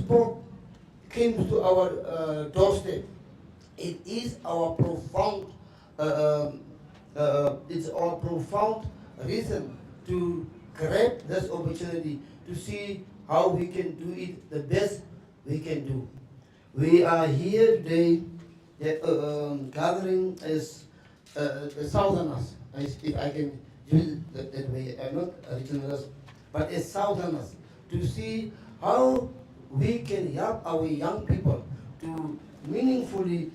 sport came to our doorstep, it is our profound, it's our profound reason to grab this opportunity to see how we can do it the best we can do. We are here today, gathering as the Southerners, if I can use it that way. I'm not a regionalist, but as Southerners, to see how we can help our young people to meaningfully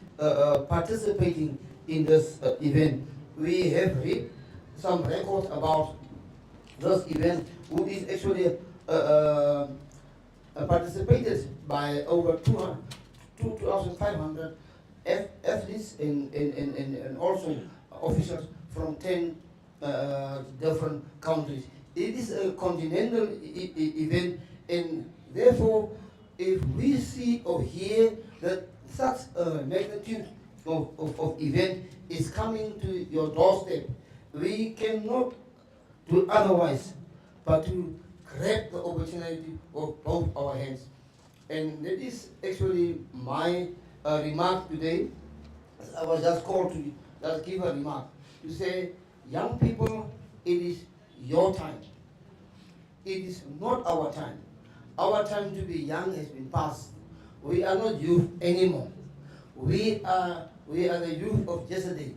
participating in this event. We have read some records about this event, who is actually participated by over 2,500 athletes and also officials from 10 different countries. It is a continental event, and therefore, if we see or hear that such a magnitude of event is coming to your doorstep, we cannot do otherwise but to grab the opportunity of both our hands. And that is actually my remark today. I was just called to just give a remark to say, young people, it is your time. It is not our time. Our time to be young has been past. We are not youth anymore. We are the youth of yesterday.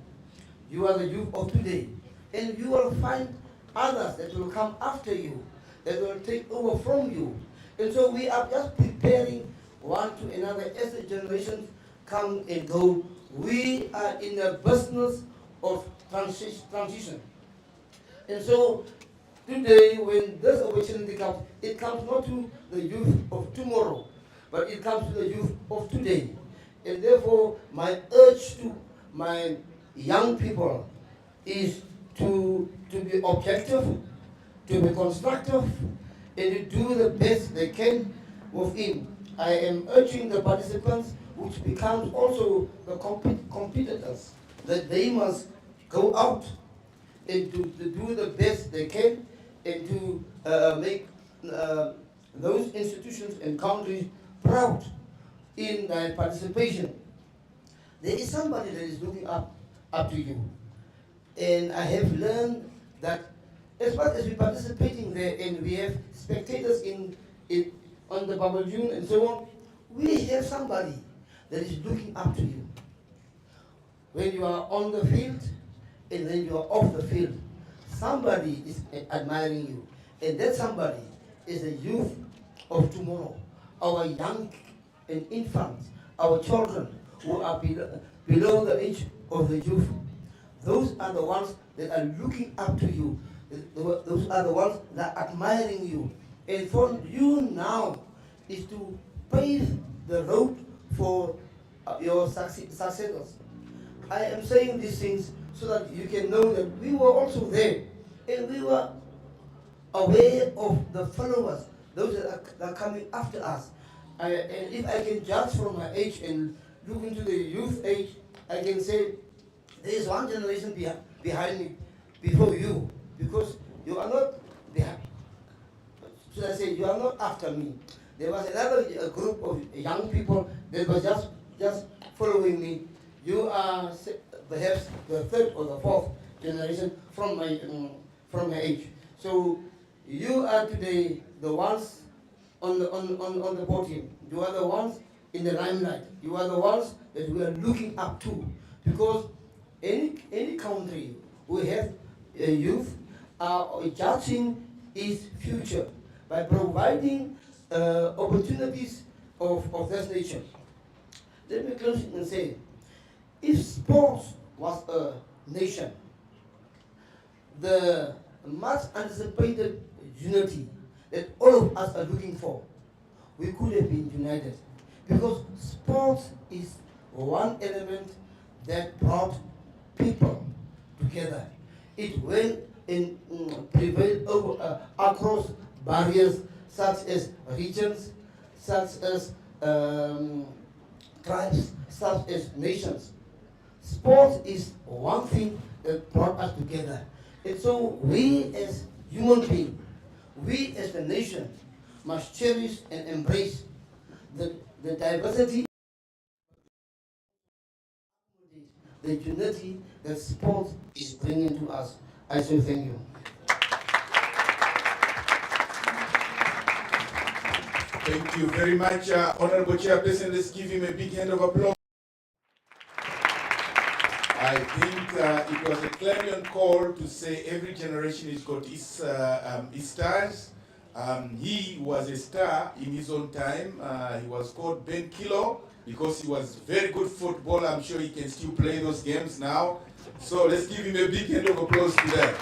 You are the youth of today. And you will find others that will come after you, that will take over from you. And so we are just preparing one to another as the generations come and go. We are in the business of transition. And so today, when this opportunity comes, it comes not to the youth of tomorrow, but it comes to the youth of today. And therefore, my urge to my young people is to be objective, to be constructive, and to do the best they can within. I am urging the participants, which becomes also the competitors, that they must go out and to do the best they can and to make those institutions and countries proud in their participation. There is somebody that is looking up to you. And I have learned that as far as we participating there and we have spectators on the Bubble June and so on, we have somebody that is looking up to you. When you are on the field and when you are off the field, somebody is admiring you. And that somebody is the youth of tomorrow, our young and infants, our children who are below the age of the youth. Those are the ones that are looking up to you. Those are the ones that are admiring you. And for you now is to pave the road for your successors. I am saying these things so that you can know that we were also there. And we were aware of the followers, those that are coming after us. And if I can judge from my age and look into the youth age, I can say there is one generation behind me, before you, because you are not behind. Should I say, you are not after me. There was another group of young people that was just following me. You are perhaps the third or the fourth generation from my age. So you are today the ones on the podium. You are the ones in the limelight. You are the ones that we are looking up to, because any country who have youth are judging its future by providing opportunities of this nature. Let me close and say, if sports was a nation, the much anticipated unity that all of us are looking for, we could have been united. Because sports is one element that brought people together. It went and prevailed over, across barriers such as regions, such as tribes, such as nations. Sports is one thing that brought us together. And so we as human beings, we as the nation must cherish and embrace the diversity, the unity that sport is bringing to us. I say thank you. Thank you very much, Honorable Chairperson. Let's give him a big hand of applause. I think it was a clarion call to say every generation has got his stars. He was a star in his own time. He was called Ben Kilo because he was very good footballer. I'm sure he can still play those games now. So let's give him a big hand of applause to that.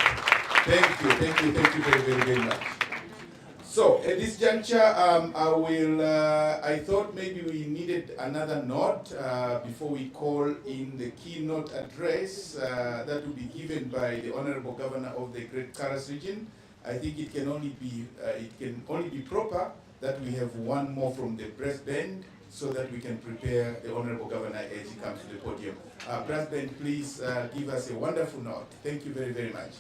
Thank you very much. So at this juncture, I thought maybe we needed another note before we call in the keynote address that will be given by the Honorable Governor of the Great Karas region. I think it can only be proper that we have one more from the brass band so that we can prepare the Honorable Governor as he comes to the podium. Brass band, please give us a wonderful note. Thank you very much.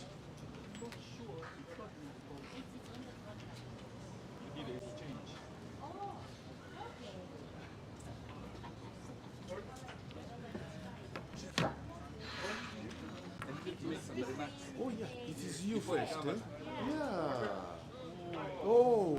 Oh yeah, it is you first. Huh? Yeah. Oh.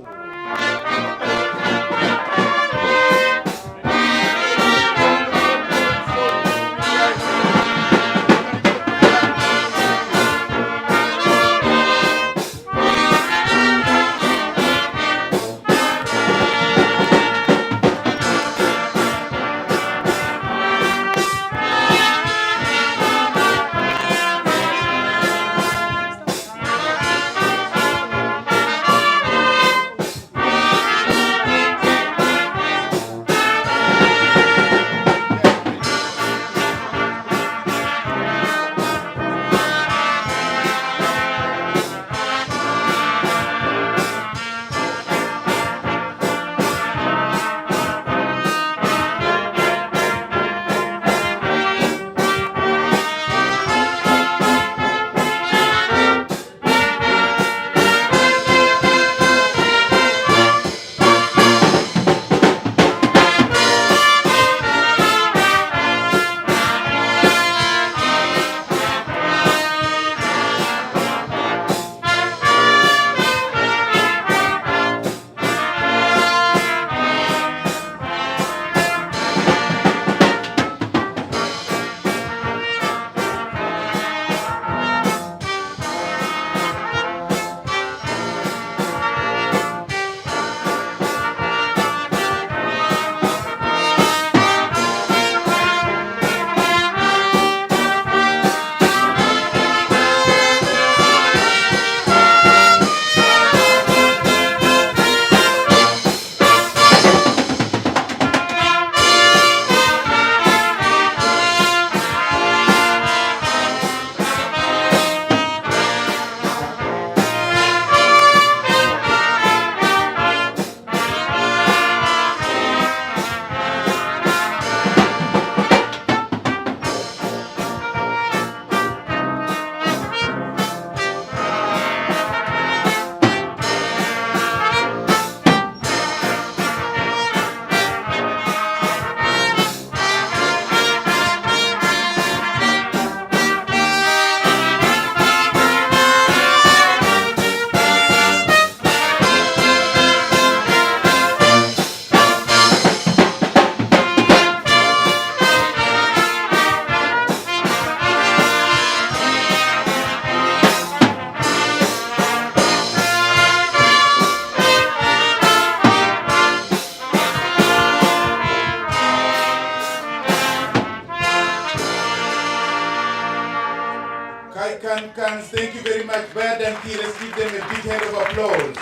Thank you very much, Brad and T. Let's give them a big hand of applause.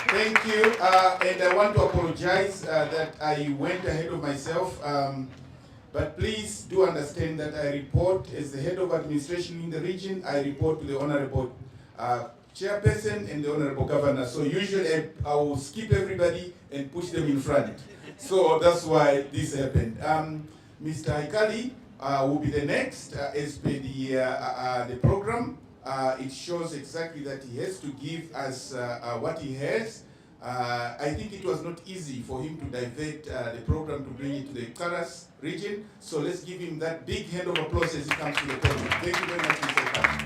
Thank you, and I want to apologize that I went ahead of myself, but please do understand that I report as the head of administration in the region. I report to the Honorable Chairperson and the Honorable Governor. So usually I will skip everybody and push them in front. So that's why this happened. Mr. Haikali will be the next as per the program. It shows exactly that he has to give us what he has. I think it was not easy for him to divert the program to bring it to the Karas region. So let's give him that big hand of applause as he comes to the podium. Thank you very much, Mr. Karas.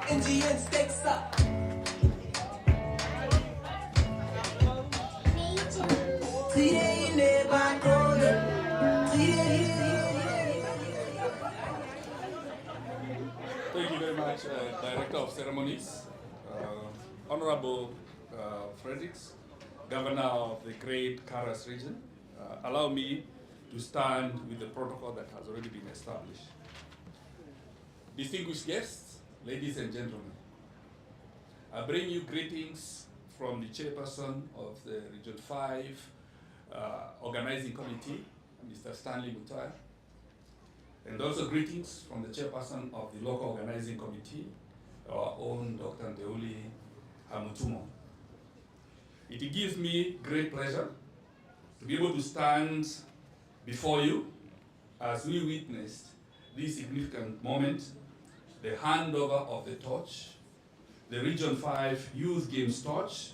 NGN stakes up. Thank you very much, Director of Ceremonies, Honorable Fredericks, Governor of the Great Karas region. Allow me to stand with the protocol that has already been established. Distinguished guests, ladies and gentlemen, I bring you greetings from the chairperson of the Region 5 Organizing Committee, Mr. Stanley Mutai, and also greetings from the chairperson of the Local Organizing Committee, our own Dr. Ndeuli Hamutumo. It gives me great pleasure to be able to stand before you as we witnessed this significant moment, the handover of the torch, the Region 5 Youth Games torch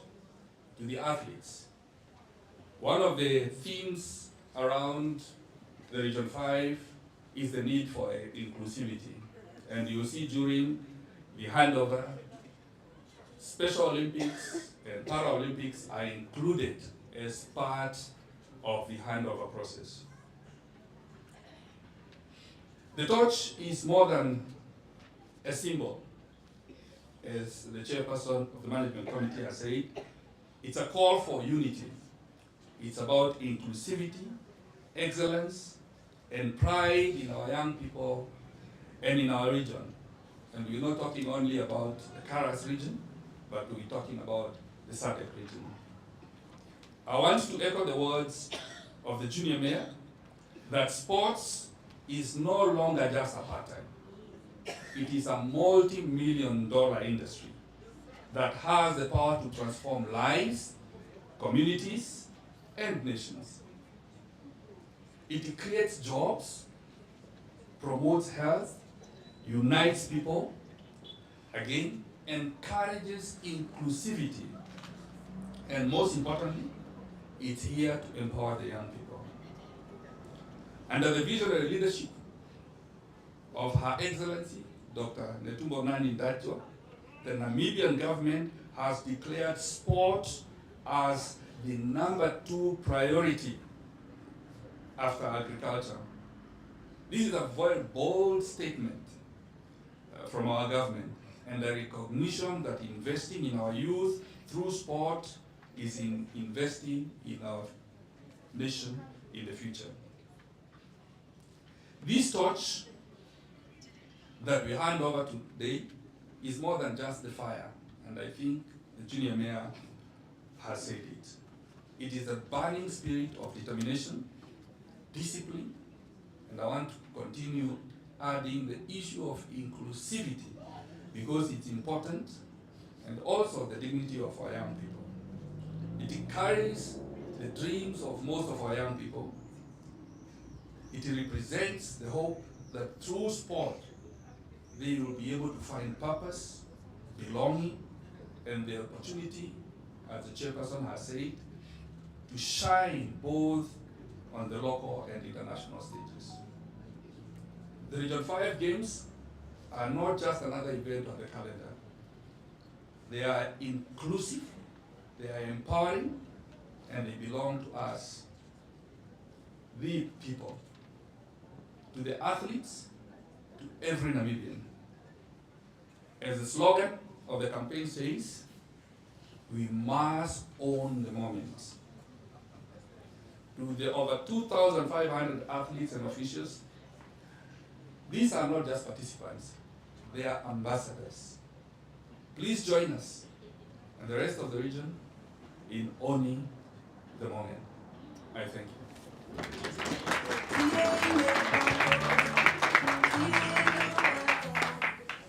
to the athletes. One of the themes around the Region 5 is the need for inclusivity. And you'll see during the handover, Special Olympics and Paralympics are included as part of the handover process. The torch is more than a symbol. As the chairperson of the management committee has said, it's a call for unity. It's about inclusivity, excellence, and pride in our young people and in our region. And we're not talking only about the Karas region, but we're talking about the SADC region. I want to echo the words of the junior mayor that sports is no longer just a part-time. It is a multi-million-dollar industry that has the power to transform lives, communities, and nations. It creates jobs, promotes health, unites people, again, encourages inclusivity, and most importantly, it's here to empower the young people. Under the visionary leadership of Her Excellency, Dr. Netumbo Nandi Ndaitwah, the Namibian government has declared sport as the #2 priority after agriculture. This is a very bold statement from our government, and a recognition that investing in our youth through sport is investing in our nation in the future. This torch that we hand over today is more than just the fire, and I think the junior mayor has said it. It is a burning spirit of determination, discipline, and I want to continue adding the issue of inclusivity because it's important, and also the dignity of our young people. It carries the dreams of most of our young people. It represents the hope that through sport, they will be able to find purpose, belonging, and the opportunity, as the chairperson has said, to shine both on the local and international stages. The Region 5 Games are not just another event on the calendar. They are inclusive, they are empowering, and they belong to us, the people, to the athletes, to every Namibian. As the slogan of the campaign says, we must own the moment. To the over 2,500 athletes and officials, these are not just participants, they are ambassadors. Please join us and the rest of the region in owning the moment. I thank you.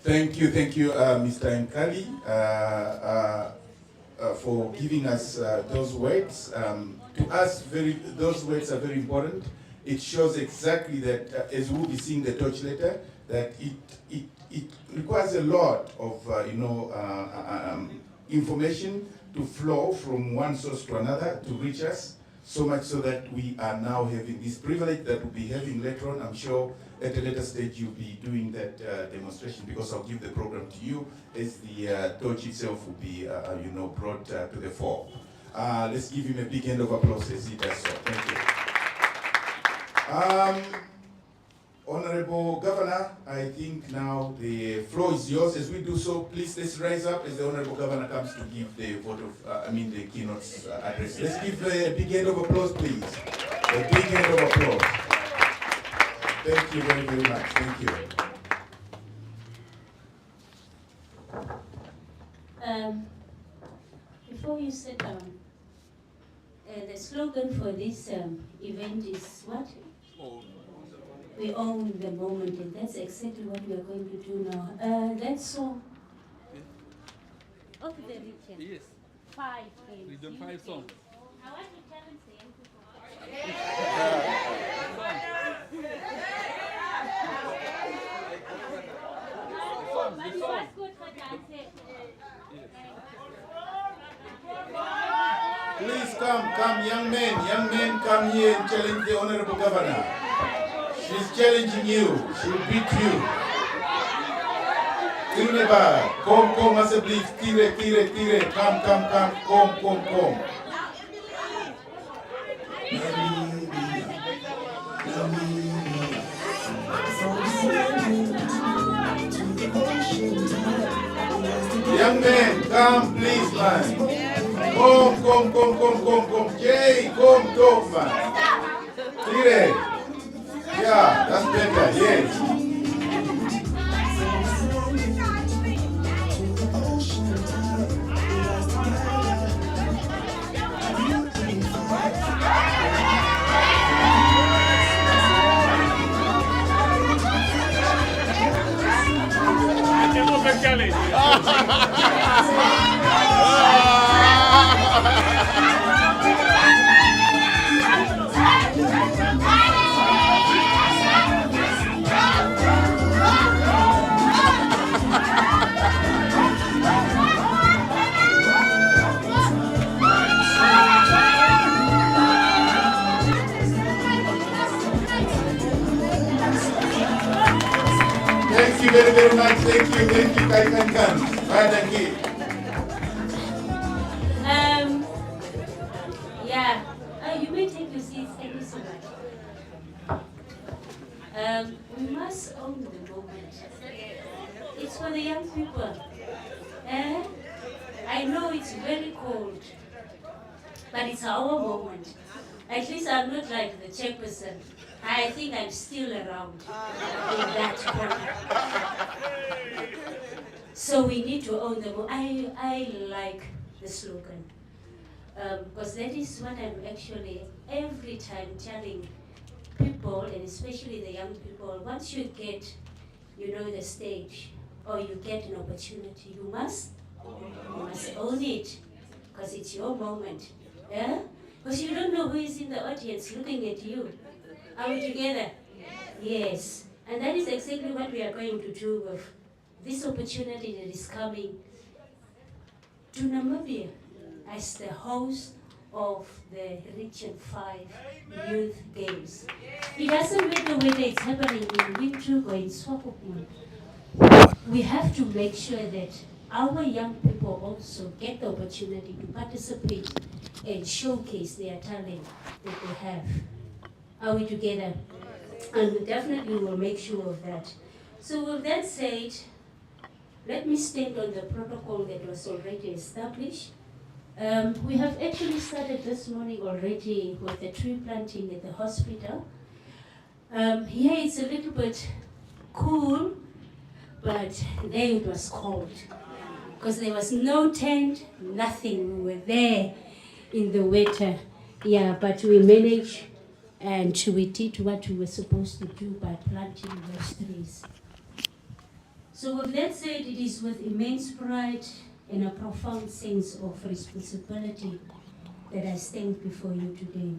Thank you, Mr. Nkali, for giving us those words. To us, those words are very important. It shows exactly that, as we'll be seeing the torch later, that it requires a lot of information to flow from one source to another to reach us, so much so that we are now having this privilege that we'll be having later on. I'm sure at a later stage you'll be doing that demonstration, because I'll give the program to you as the torch itself will be brought to the fore. Let's give him a big hand of applause as he does so. Thank you. Honorable Governor, I think now the floor is yours. As we do so, please let's rise up as the Honorable Governor comes to give the vote of, the keynote address. Let's give a big hand of applause, please. A big hand of applause. Thank you very, very much. Thank you. Before you sit down, the slogan for this event is what? We own the moment, and that's exactly what we are going to do now. That song of the region. Yes. 5 games. We've done 5 songs. I want to challenge the young people. But you was good for dancing. Please come, young men, come here and challenge the Honorable Governor. She's challenging you. She'll beat you. Tineba, come, assembly, tire, come, come. Young men, come, please, man. Come. Jay, come, talk, man. Tire. Yeah, that's better, yes. Hacemos el challenge. Thank you very much. Thank you, Kai. Thank you. You may take your seats. Thank you so much. We must own the moment. It's for the young people. I know it's very cold, but it's our moment. At least I'm not like the chairperson. I think I'm still around in that corner. So we need to own the moment. I like the slogan. Because that is what I'm actually every time telling people, and especially the young people, once you get, the stage, or you get an opportunity, you must own it, because it's your moment. Yeah? Because you don't know who is in the audience looking at you. Are we together? Yes. And that is exactly what we are going to do with this opportunity that is coming to Namibia as the host of the Region 5 Youth Games. It doesn't matter whether it's happening in Windhoek or in Swakopmund. We have to make sure that our young people also get the opportunity to participate and showcase their talent that they have. Are we together? And we definitely will make sure of that. So with that said, let me stand on the protocol that was already established. We have actually started this morning already with the tree planting at the hospital. Here it's a little bit cool, but there it was cold. Because there was no tent, nothing. We were there in the winter. Yeah, but we managed and we did what we were supposed to do by planting those trees. So with that said, it is with immense pride and a profound sense of responsibility that I stand before you today.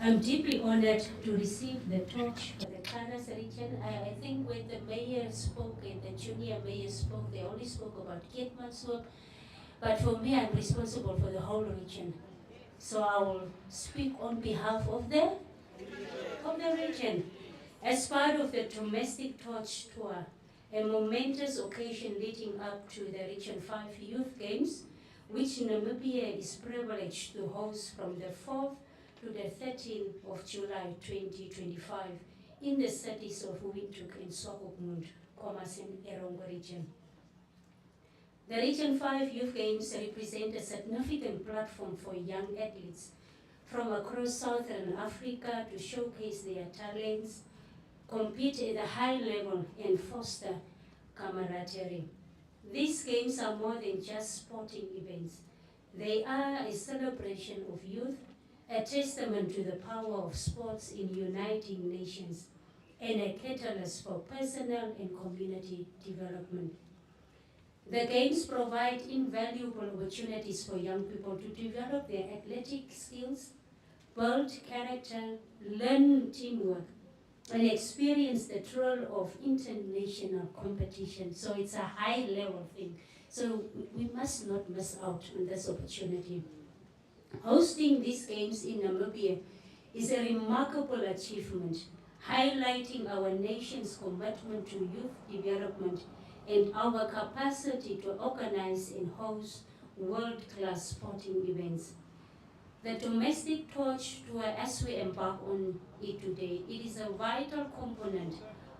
I'm deeply honored to receive the torch for the Kanas region. I think when the mayor spoke and the junior mayor spoke, they only spoke about Keetmanshoop, But for me, I'm responsible for the whole region. So I will speak on behalf of the region. As part of the domestic torch tour, a momentous occasion leading up to the Region 5 Youth Games, which Namibia is privileged to host from the 4th to the 13th of July 2025 in the cities of Windhoek and Swakopmund, Khomas and Erongo region. The Region 5 Youth Games represent a significant platform for young athletes from across Southern Africa to showcase their talents, compete at a high level, and foster camaraderie. These games are more than just sporting events. They are a celebration of youth, a testament to the power of sports in uniting nations, and a catalyst for personal and community development. The games provide invaluable opportunities for young people to develop their athletic skills, build character, learn teamwork, and experience the thrill of international competition. So it's a high level thing. So we must not miss out on this opportunity. Hosting these games in Namibia is a remarkable achievement, highlighting our nation's commitment to youth development and our capacity to organize and host world-class sporting events. The domestic torch tour, as we embark on it today, it is a vital component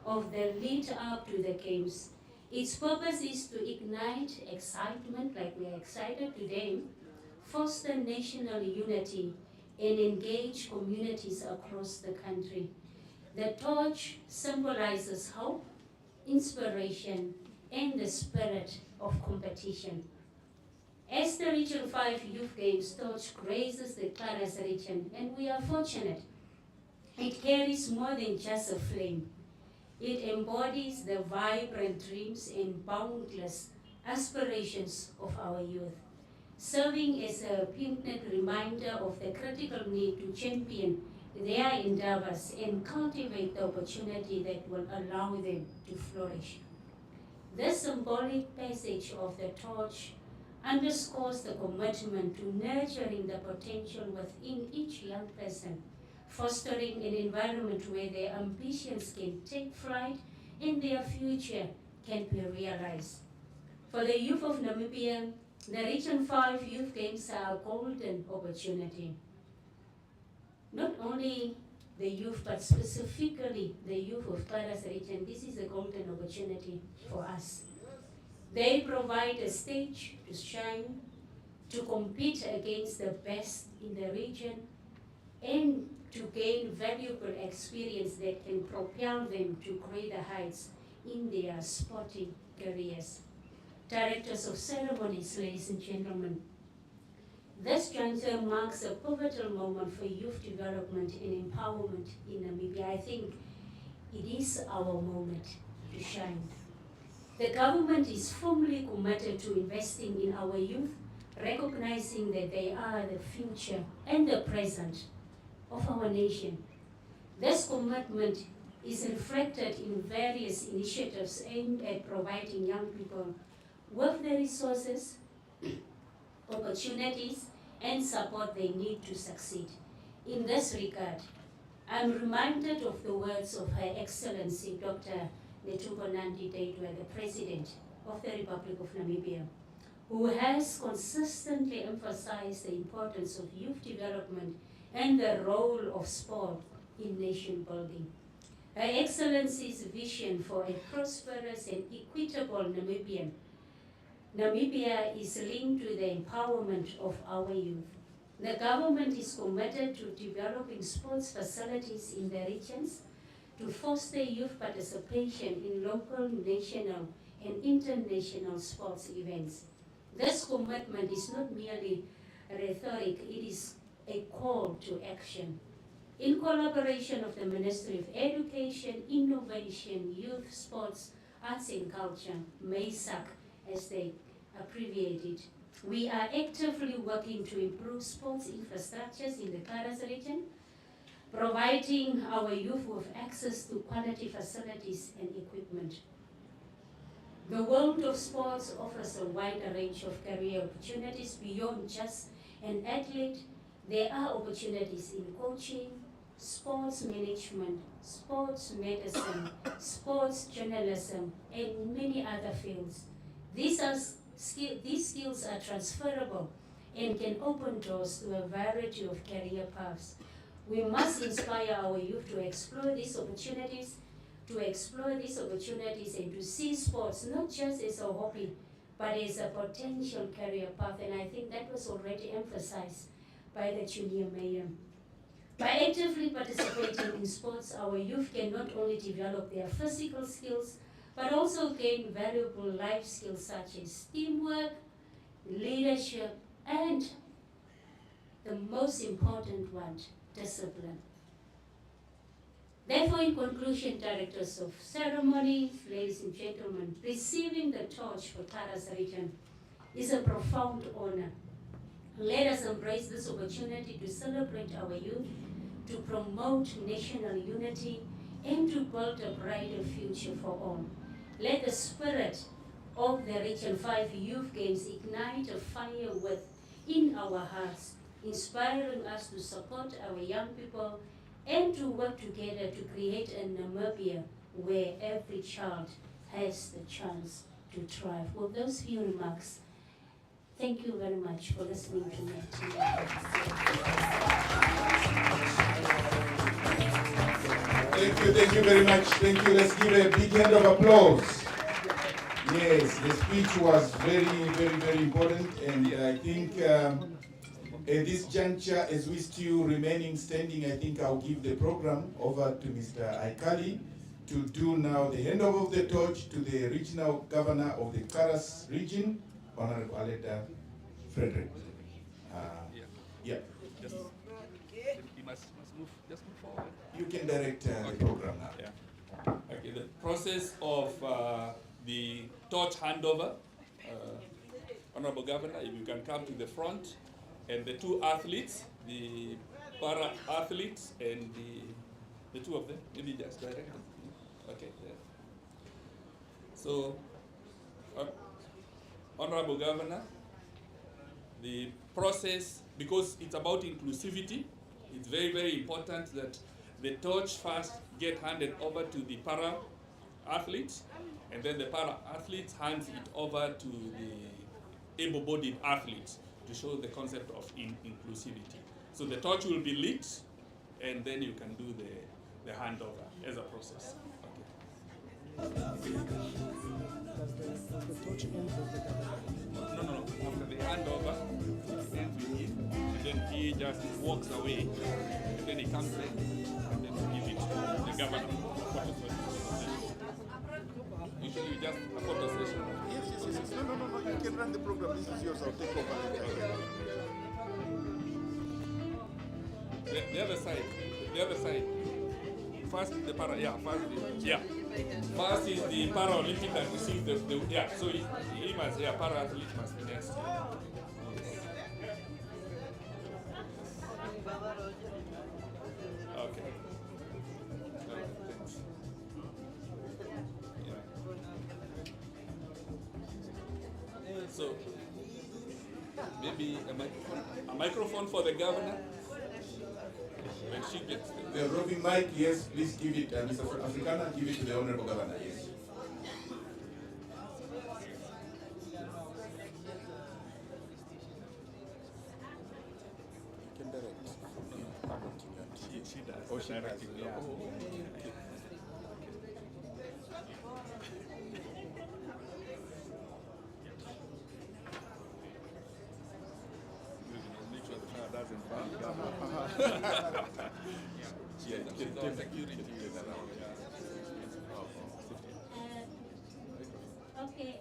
of the lead up to the games. Its purpose is to ignite excitement, like we are excited today, foster national unity, and engage communities across the country. The torch symbolizes hope, inspiration, and the spirit of competition. As the Region 5 Youth Games torch graces the Klaras region, and we are fortunate, it carries more than just a flame. It embodies the vibrant dreams and boundless aspirations of our youth, serving as a poignant reminder of the critical need to champion their endeavors and cultivate the opportunity that will allow them to flourish. This symbolic passage of the torch underscores the commitment to nurturing the potential within each young person, fostering an environment where their ambitions can take flight and their future can be realized. For the youth of Namibia, the Region 5 Youth Games are a golden opportunity. Not only the youth, but specifically the youth of Klaras region, this is a golden opportunity for us. They provide a stage to shine, to compete against the best in the region, and to gain valuable experience that can propel them to greater heights in their sporting careers. Directors of ceremonies, ladies and gentlemen, this juncture marks a pivotal moment for youth development and empowerment in Namibia. I think it is our moment to shine. The government is firmly committed to investing in our youth, recognizing that they are the future and the present of our nation. This commitment is reflected in various initiatives aimed at providing young people with the resources, opportunities, and support they need to succeed. In this regard, I'm reminded of the words of Her Excellency Dr. Netumbo Nandi-Ndaitwah, the President of the Republic of Namibia, who has consistently emphasized the importance of youth development and the role of sport in nation building. Her Excellency's vision for a prosperous and equitable Namibia is linked to the empowerment of our youth. The government is committed to developing sports facilities in the regions to foster youth participation in local, national, and international sports events. This commitment is not merely rhetoric, it is a call to action. In collaboration with the Ministry of Education, Innovation, Youth, Sports, Arts and Culture, MASAC, as they abbreviate it, we are actively working to improve sports infrastructures in the Klaras region, providing our youth with access to quality facilities and equipment. The world of sports offers a wider range of career opportunities beyond just an athlete. There are opportunities in coaching, sports management, sports medicine, sports journalism, and many other fields. These skills are transferable and can open doors to a variety of career paths. We must inspire our youth to explore these opportunities and to see sports not just as a hobby, but as a potential career path. And I think that was already emphasized by the junior mayor. By actively participating in sports, our youth can not only develop their physical skills, but also gain valuable life skills such as teamwork, leadership, and the most important one, discipline. Therefore, in conclusion, directors of ceremonies, ladies and gentlemen, receiving the torch for Taras region is a profound honor. Let us embrace this opportunity to celebrate our youth, to promote national unity, and to build a brighter future for all. Let the spirit of the Region 5 Youth Games ignite a fire within our hearts, inspiring us to support our young people and to work together to create a Namibia where every child has the chance to thrive. With those few remarks, thank you very much for listening to me tonight. Thank you very much. Thank you. Let's give a big hand of applause. Yes, the speech was very, very, very important, and I think at this juncture, as we still remaining standing, I think I'll give the program over to Mr. Aikali to do now the handover of the torch to the regional governor of the Karas region, Honorable Aleta Frederick. Yeah. Just, you must move, just move forward. You can direct the program now. Yeah. Okay, the process of the torch handover, Honorable Governor, if you can come to the front, and the two athletes, the para-athletes and the two of them, maybe just direct them. Okay, yeah. So, Honorable Governor, the process, because it's about inclusivity, it's very, very important that the torch first get handed over to the para-athletes, and then the para-athletes hands it over to the able-bodied athletes to show the concept of inclusivity. So the torch will be lit, and then you can do the handover as a process. Okay. No. After the handover, it ends with him, and then he just walks away, and then he comes back, and then we give it to the governor for photo session. Usually you just a photo session. Yes. No. You can run the program. This is yours. I'll take over. The other side. First the para, First is the Paralympic that receives the so he must, para-athlete must be next. Okay. Thanks. So, maybe a microphone for the governor. When she gets the roving mic, yes, please give it, Mr. Africana, give it to the Honorable Governor, yes. You can direct. She does. Oh, she directing. Yeah. Make sure the fire doesn't burn. Security is around. Okay,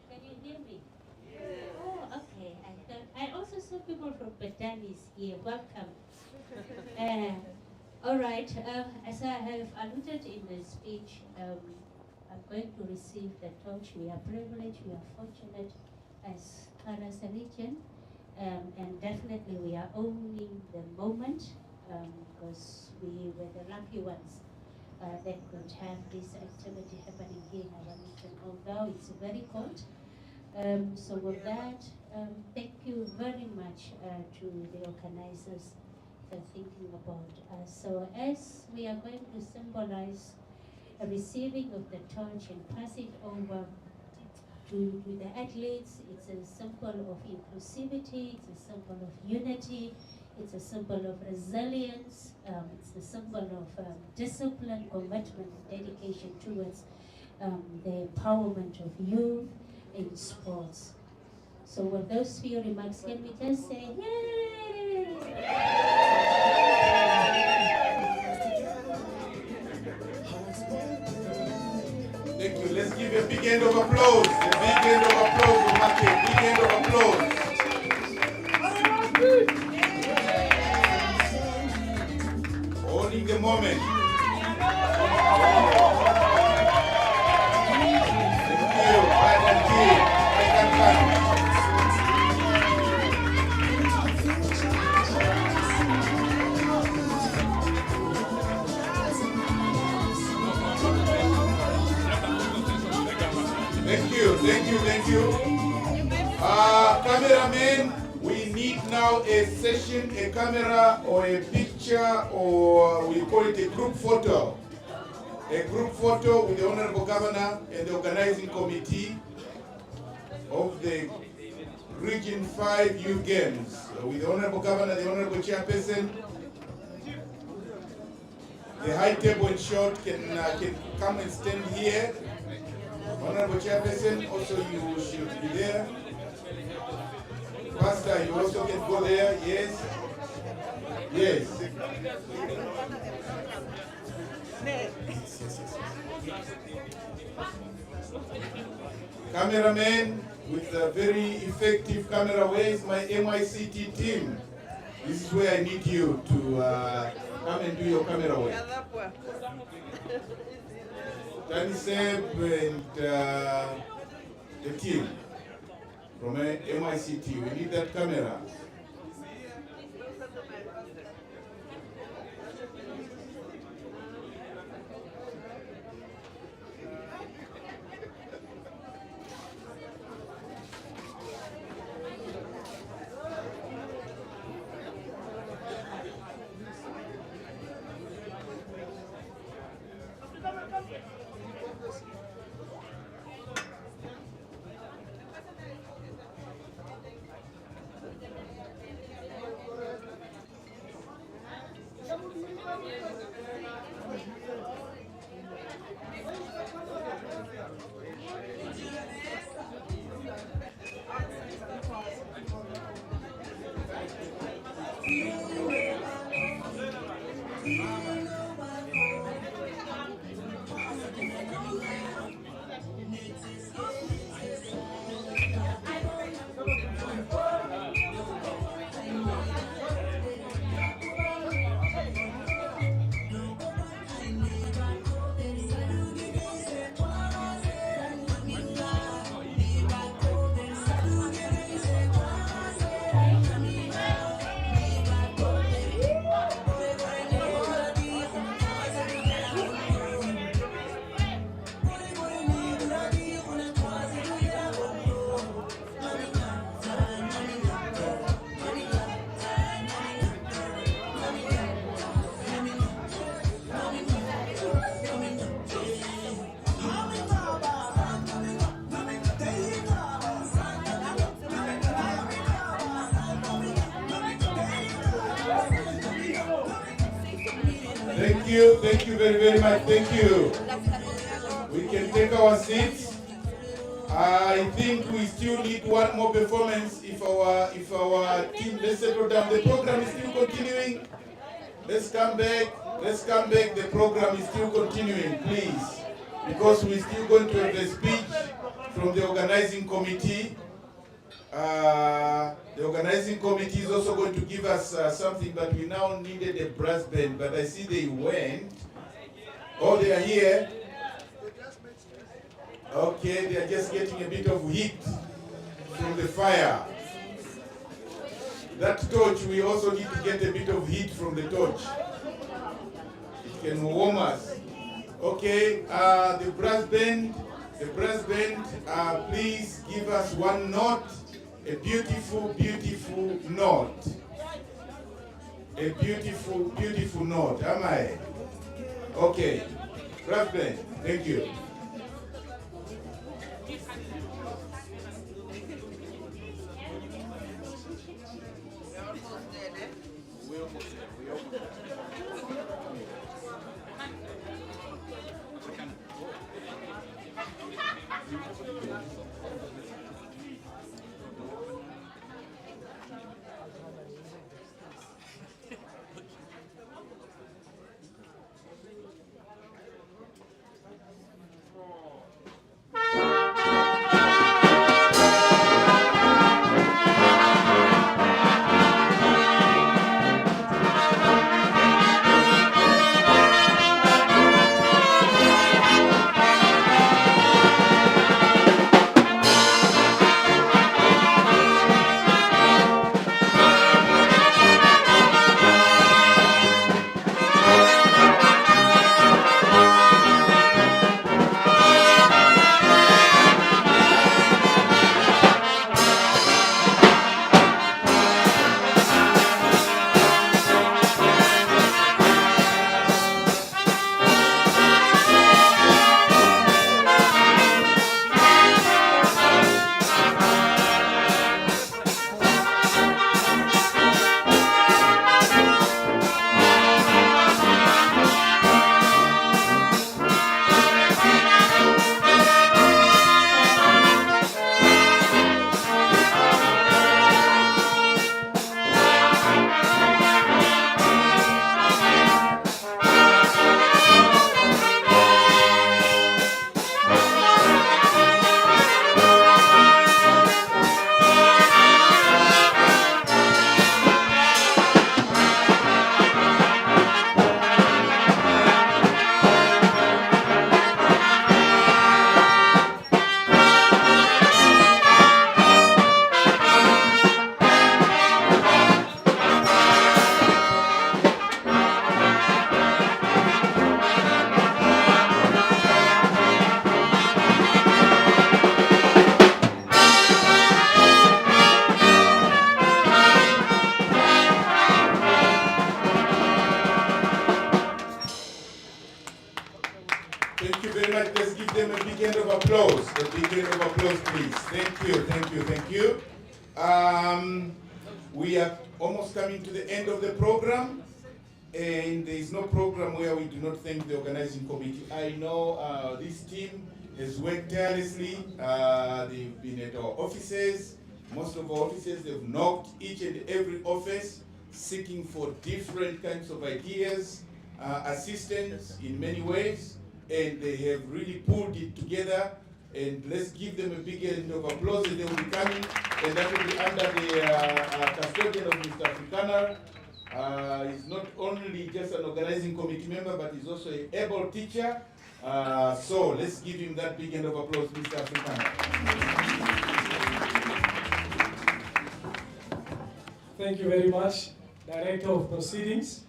can you hear me? Oh, okay. I also saw people from Batanis here. Welcome. All right. As I have alluded in the speech, I'm going to receive the torch. We are privileged. We are fortunate as Karas region, and definitely we are owning the moment because we were the lucky ones that could have this activity happening here in Wellington, although it's very cold. So with that, thank you very much to the organizers for thinking about us. So as we are going to symbolize a receiving of the torch and pass it over to the athletes, it's a symbol of inclusivity, it's a symbol of unity, it's a symbol of resilience, it's a symbol of discipline, commitment, dedication towards the empowerment of youth in sports. So with those few remarks, can we just say, yay! Thank you. Let's give a big hand of applause. A big hand of applause for Maki. Big hand of applause. Holding the moment. Thank you. Thank you. Thank you. Cameraman, we need now a session, a camera or a picture, or we call it a group photo. A group photo with the Honorable Governor and the organizing committee of the Region 5 Youth Games. With the Honorable Governor, the Honorable Chairperson, the high table and short can come and stand here. Honorable Chairperson, also you should be there. Pastor, you also can go there, yes? Yes. Cameraman with a very effective camera, where is my MICT team? This is where I need you to come and do your camera work. Taniseb and the team from MICT, we need that camera. Thank you very much. Thank you. We can take our seats. I think we still need one more performance if our team, let's settle down. The program is still continuing. Let's come back. The program is still continuing, please. Because we're still going to have a speech from the organizing committee. The organizing committee is also going to give us something, but we now needed a brass band, but I see they went. Oh, they are here. Okay, they are just getting a bit of heat from the fire. That torch, we also need to get a bit of heat from the torch. It can warm us. Okay, the brass band, please give us one note, a beautiful, beautiful note. A beautiful, beautiful note, am I? Okay, brass band, thank you. Thank you very much. Let's give them a big hand of applause. A big hand of applause, please. Thank you, thank you, thank you. We are almost coming to the end of the program, and there is no program where we do not thank the organizing committee. I know this team has worked tirelessly. They've been at our offices. Most of our offices, they've knocked each and every office, seeking for different kinds of ideas, assistance in many ways, and they have really pulled it together. And let's give them a big hand of applause. They will be coming, and that will be under the custodian of Mr. Afrikaner. He's not only just an organizing committee member, but he's also an able teacher. So let's give him that big hand of applause, Mr. Afrikaner. Thank you very much, Director of Proceedings.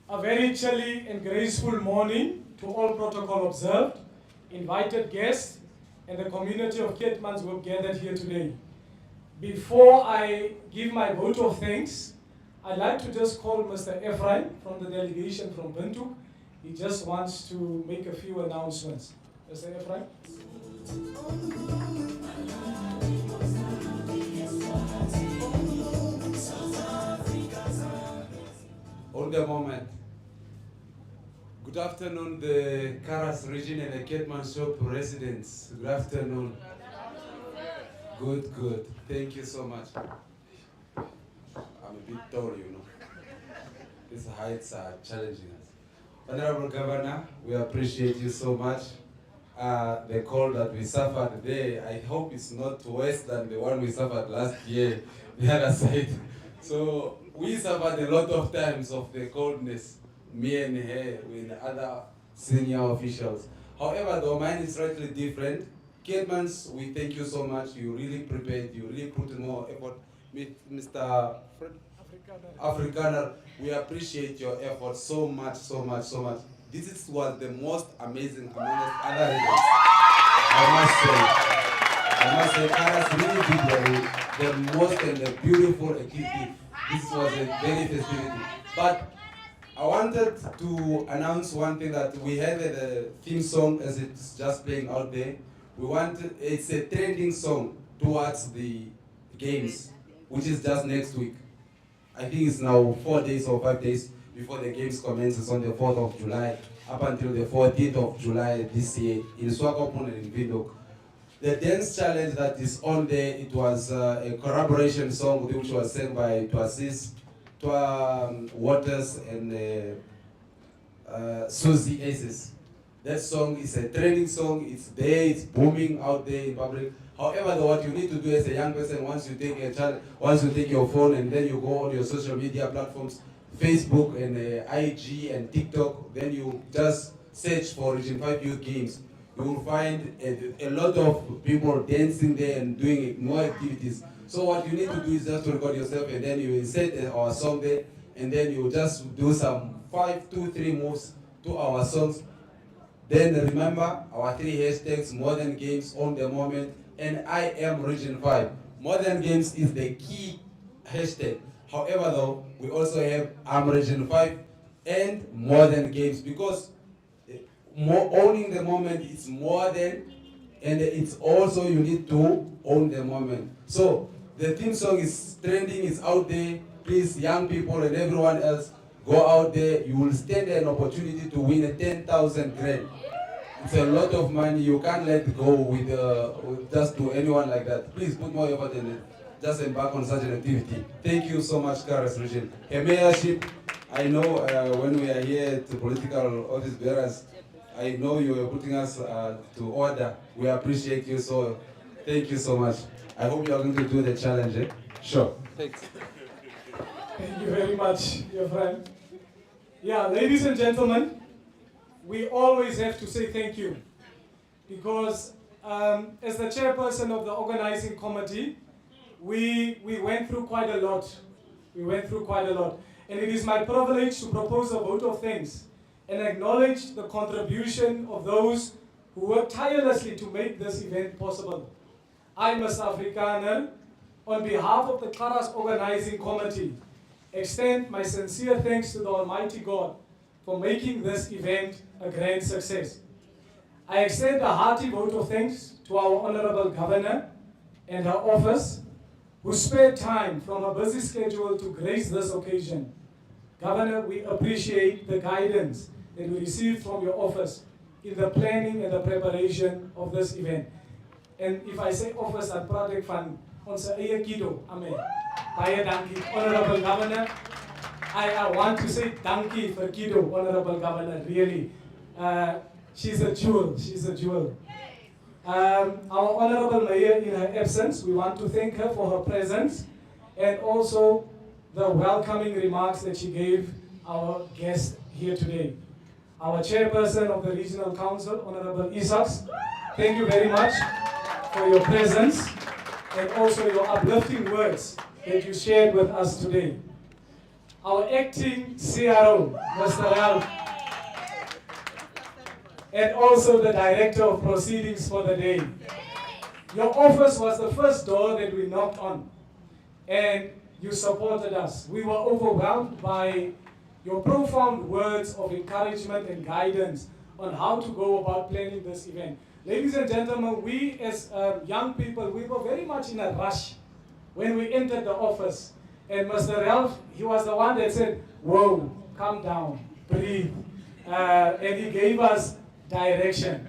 A very chilly and graceful morning to all protocol observed, invited guests, and the community of Keetmans who have gathered here today. Before I give my vote of thanks, I'd like to just call Mr. Ephraim from the delegation from Windhoek. He just wants to make a few announcements. Mr. Ephraim? Hold a moment. Good afternoon, the Karas region and the Keetmanshoop residents. Good afternoon. Good, good. Thank you so much. I'm a bit tall, you know. These heights are challenging us. Honorable Governor, we appreciate you so much. The cold that we suffered there, I hope it's not worse than the one we suffered last year, the other side. So we suffered a lot of times of the coldness, me and her, with other senior officials. However, though mine is slightly different. Keetmans, we thank you so much. You really prepared, you really put in more effort. Mr. Afrikaner, we appreciate your effort so much, so much, so much. was the most amazing amongst other regions. I must say, Karas really did the most and the beautiful activity. This was a very festivity. But I wanted to announce one thing, that we have a theme song as it's just playing out there. It's a trending song towards the games, which is just next week. I think it's now 4 days or 5 days before the games commences on the 4th of July, up until the 14th of July this year in Swakopmund and in Windhoek. The dance challenge that is on there, it was a collaboration song which was sang by Twasis, Waters and Susie Aces. That song is a trending song, it's there, it's booming out there in public. However, what you need to do as a young person, once you take your phone and then you go on your social media platforms, Facebook and IG and TikTok, then you just search for Region 5 Youth Games. You will find a lot of people dancing there and doing more activities. So what you need to do is just to record yourself, and then you insert our song there, and then you just do some 5, 2, 3 moves to our songs. Then remember our 3 hashtags: Modern Games, On the Moment, and I Am Region 5. Modern Games is the key hashtag. However, though, we also have I'm Region 5 and Modern Games, because owning the moment is more than, and it's also you need to own the moment. So the theme song is trending, it's out there. Please, young people and everyone else, go out there. You will stand there an opportunity to win a 10,000 grand. It's a lot of money. You can't let go with just to anyone like that. Please put more effort in it. Just embark on such an activity. Thank you so much, Karas Region. Her mayorship, I know when we are here at the political office bearers, I know you are putting us to order. We appreciate you, so thank you so much. I hope you are going to do the challenge. Eh? Sure. Thanks. Thank you very much, dear friend. Yeah, ladies and gentlemen, we always have to say thank you, because as the chairperson of the organizing committee, we went through quite a lot. And it is my privilege to propose a vote of thanks and acknowledge the contribution of those who worked tirelessly to make this event possible. I, Mr. Afrikaner, on behalf of the Karas Organizing Committee, extend my sincere thanks to the Almighty God for making this event a grand success. I extend a hearty vote of thanks to our Honorable Governor and her office, who spared time from her busy schedule to grace this occasion. Governor, we appreciate the guidance that we received from your office in the planning and the preparation of this event. And if I say office, I'm proud van onze eie Kido. Amen. Baie dankie, Honorable Governor. I want to say dankie for Kido, Honorable Governor, really. She's a jewel. Our Honorable Mayor, in her absence, we want to thank her for her presence and also the welcoming remarks that she gave our guest here today. Our Chairperson of the Regional Council, Honorable Isaacs, thank you very much for your presence and also your uplifting words that you shared with us today. Our acting CRO, Mr. Ralph, and also the Director of Proceedings for the day. Your office was the first door that we knocked on, and you supported us. We were overwhelmed by your profound words of encouragement and guidance on how to go about planning this event. Ladies and gentlemen, we as young people, we were very much in a rush when we entered the office. And Mr. Ralph, he was the one that said, whoa, calm down, breathe. And he gave us direction.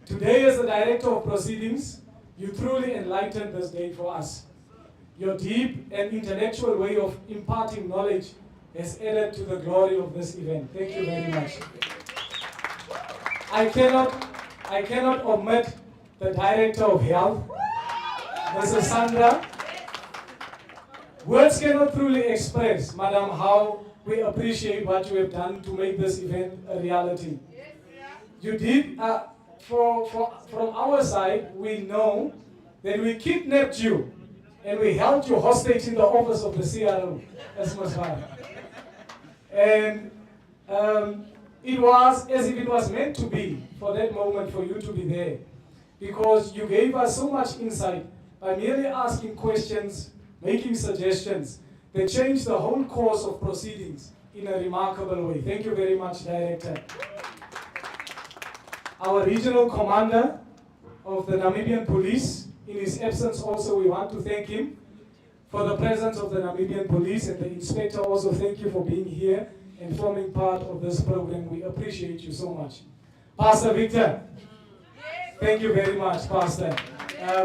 Today, as the Director of Proceedings, you truly enlightened this day for us. Your deep and intellectual way of imparting knowledge has added to the glory of this event. Thank you very much. I cannot omit the Director of Health, Mrs. Sandra. Words cannot truly express, Madam, how we appreciate what you have done to make this event a reality. You did, from our side, we know that we kidnapped you and we held you hostage in the office of the CRO, as Masvara. And It was as if it was meant to be for that moment for you to be there, because you gave us so much insight by merely asking questions, making suggestions. They changed the whole course of proceedings in a remarkable way. Thank you very much, Director. Our regional commander of the Namibian Police, in his absence also, we want to thank him for the presence of the Namibian Police, and the Inspector also, thank you for being here and forming part of this program. We appreciate you so much. Pastor Victor, thank you very much, Pastor.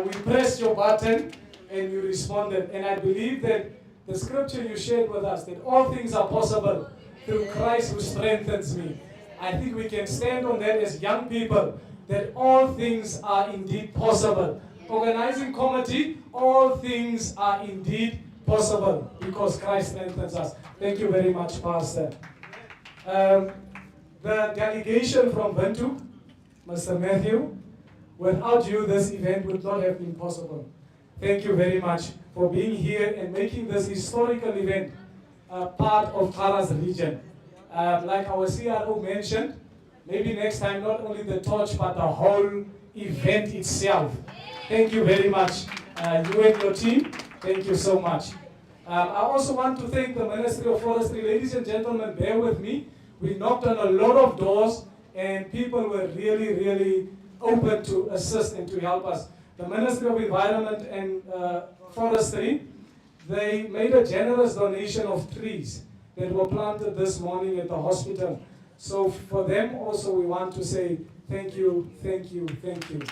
We pressed your button and you responded, and I believe that the scripture you shared with us, that all things are possible through Christ who strengthens me. I think we can stand on that as young people, that all things are indeed possible. Organizing committee, all things are indeed possible because Christ strengthens us. Thank you very much, Pastor. The delegation from Windhoek, Mr. Matthew, without you, this event would not have been possible. Thank you very much for being here and making this historical event part of Kara's region. Like our CRO mentioned, maybe next time not only the torch but the whole event itself. Thank you very much. You and your team, thank you so much. I also want to thank the Ministry of Forestry. Ladies and gentlemen, bear with me. We knocked on a lot of doors and people were really, really open to assist and to help us. The Ministry of Environment and Forestry, they made a generous donation of trees that were planted this morning at the hospital. So for them also we want to say thank you, thank you, thank you.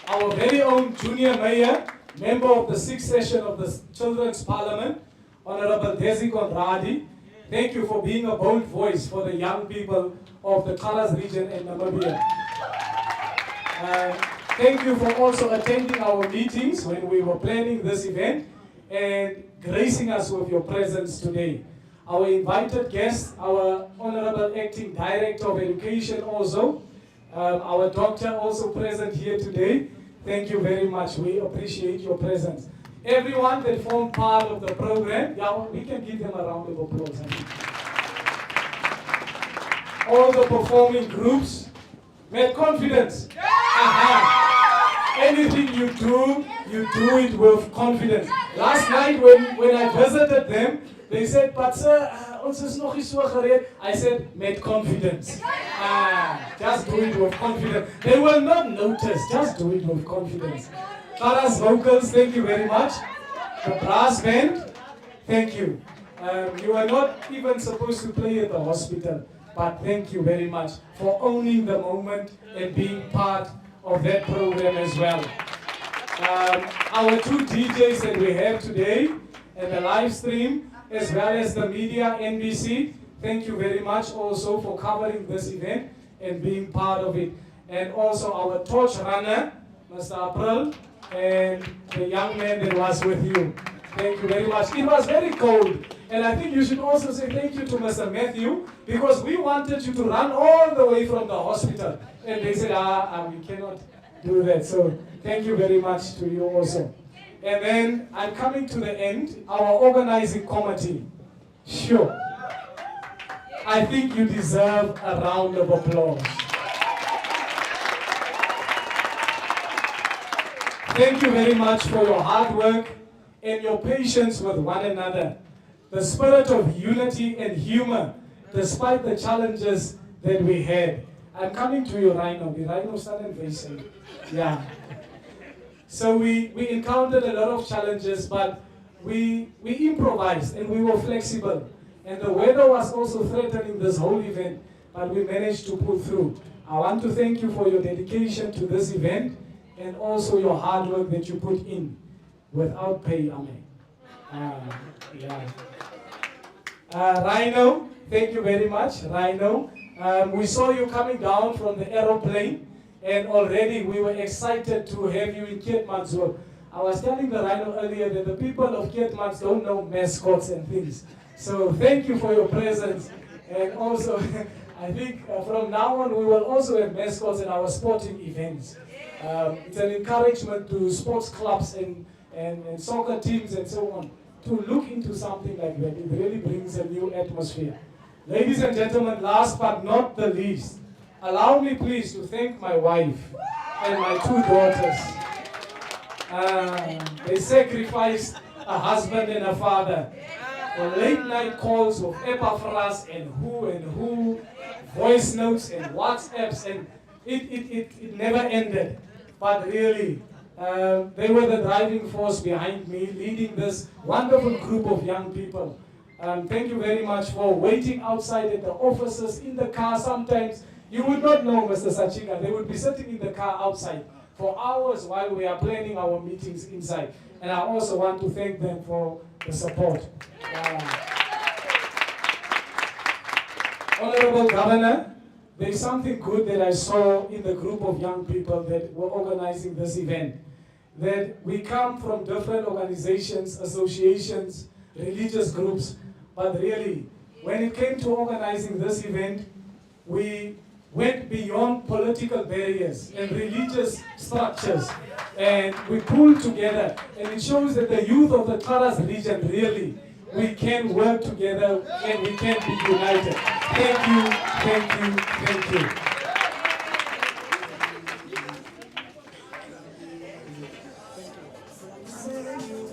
Our very own junior mayor, member of the 6th session of the Children's Parliament, Honorable Desi Conradi, thank you for being a bold voice for the young people of the Karas region in Namibia. Thank you for also attending our meetings when we were planning this event and gracing us with your presence today. Our invited guests, our Honorable Acting Director of Education also, our doctor also present here today. Thank you very much. We appreciate your presence. Everyone that formed part of the program, yeah, we can give them a round of applause. All the performing groups, with confidence. Anything you do it with confidence. Last night when I visited them, they said, but sir, ons is nog nie so gereed. I said, met confidence. Just do it with confidence. They will not notice. Just do it with confidence. Kara's vocals, thank you very much. The brass band, thank you. You are not even supposed to play at the hospital, but thank you very much for owning the moment and being part of that program as well. Our two DJs that we have today and the live stream, as well as the media, NBC, thank you very much also for covering this event and being part of it. And also our torch runner, Mr. April, and the young man that was with you. Thank you very much. It was very cold. And I think you should also say thank you to Mr. Matthew, because we wanted you to run all the way from the hospital. And they said, we cannot do that. So thank you very much to you also. And then I'm coming to the end, our organizing committee. Sure. I think you deserve a round of applause. Thank you very much for your hard work and your patience with one another. The spirit of unity and humor, despite the challenges that we had. I'm coming to you right now. The Rhino started facing. Yeah. So we encountered a lot of challenges, but we improvised and we were flexible. And the weather was also threatening this whole event, but we managed to pull through. I want to thank you for your dedication to this event and also your hard work that you put in without pay, Ame. Rhino, thank you very much, Rhino. We saw you coming down from the aeroplane, and already we were excited to have you in Keetmanshoop. I was telling the Rhino earlier that the people of Keetmans don't know mascots and things. So thank you for your presence. And also, I think from now on we will also have mascots in our sporting events. It's an encouragement to sports clubs and soccer teams and so on to look into something like that. It really brings a new atmosphere. Ladies and gentlemen, last but not the least, allow me please to thank my wife and my 2 daughters. They sacrificed a husband and a father for late night calls of Epaphras and who, voice notes and WhatsApps, and it never ended. But really, they were the driving force behind me, leading this wonderful group of young people. Thank you very much for waiting outside at the offices, in the car. Sometimes you would not know, Mr. Sachika, they would be sitting in the car outside for hours while we are planning our meetings inside. And I also want to thank them for the support. Honorable Governor, there is something good that I saw in the group of young people that were organizing this event. That we come from different organizations, associations, religious groups, but really, when it came to organizing this event, we went beyond political barriers and religious structures, and we pulled together, and it shows that the youth of the Taras region, really, we can work together and we can be united. Thank you, thank you, thank you.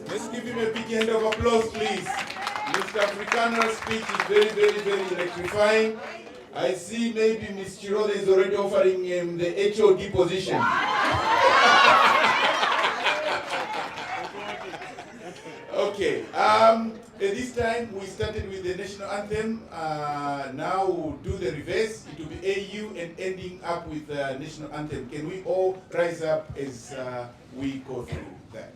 Let's give him a big hand of applause, please. Mr. Africano's speech is very, very, very electrifying. I see maybe Ms. Chirode is already offering him the HOD position. Okay, at this time we started with the national anthem. Now we'll do the reverse. It will be AU and ending up with the national anthem. Can we all rise up as we go through that?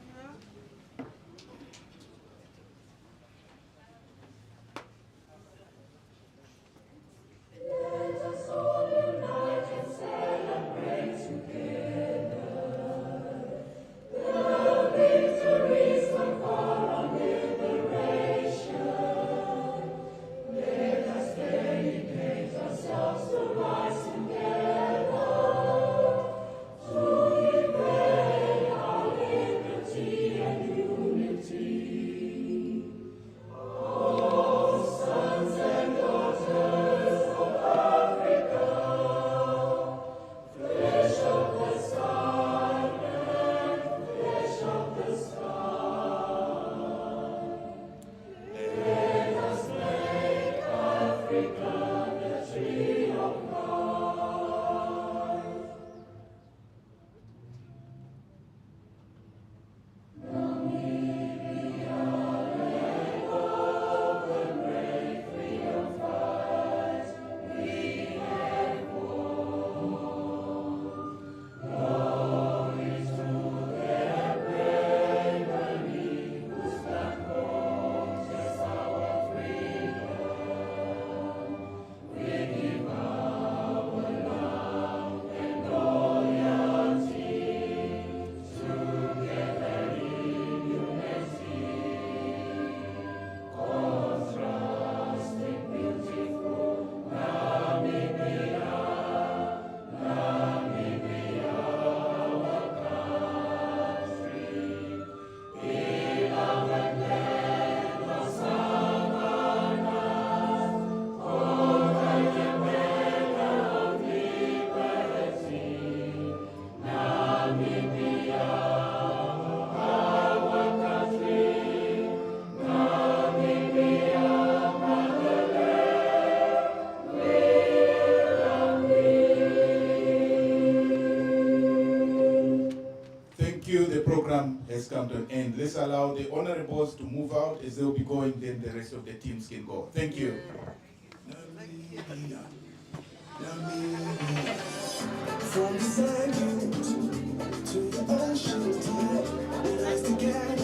Has come to an end. Let's allow the honorables to move out as they'll be going, then the rest of the teams can go. Thank you. From the sand dunes to the ocean tide, we rise together.